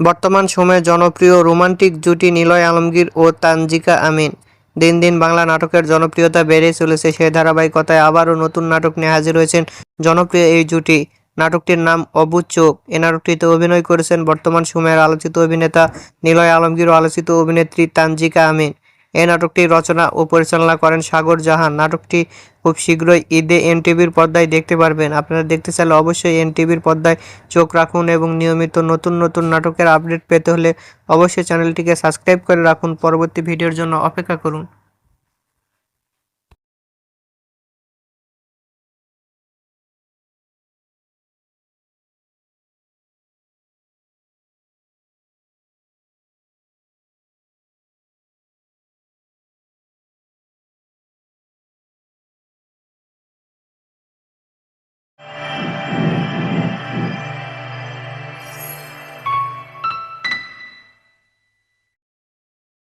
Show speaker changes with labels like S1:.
S1: বর্তমান সময়ে জনপ্রিয় রোমান্টিক জুটি নিলয় আলমগীর ও তানজিকা আমিন। দিন দিন বাংলা নাটকের জনপ্রিয়তা বেড়েই চলেছে। সেই ধারাবাহিকতায় আবারও নতুন নাটক নিয়ে হাজির হয়েছেন জনপ্রিয় এই জুটি। নাটকটির নাম অবুঝ চোখ। এ নাটকটিতে অভিনয় করেছেন বর্তমান সময়ের আলোচিত অভিনেতা নিলয় আলমগীর ও আলোচিত অভিনেত্রী তানজিকা আমিন। এই নাটকটি রচনা ও পরিচালনা করেন সাগর জাহান। নাটকটি খুব শীঘ্রই ঈদে এনটিভির পর্দায় দেখতে পারবেন। আপনারা দেখতে চাইলে অবশ্যই এনটিভির পর্দায় চোখ রাখুন এবং নিয়মিত নতুন নতুন নাটকের আপডেট পেতে হলে অবশ্যই চ্যানেলটিকে সাবস্ক্রাইব করে রাখুন। পরবর্তী ভিডিওর জন্য অপেক্ষা করুন।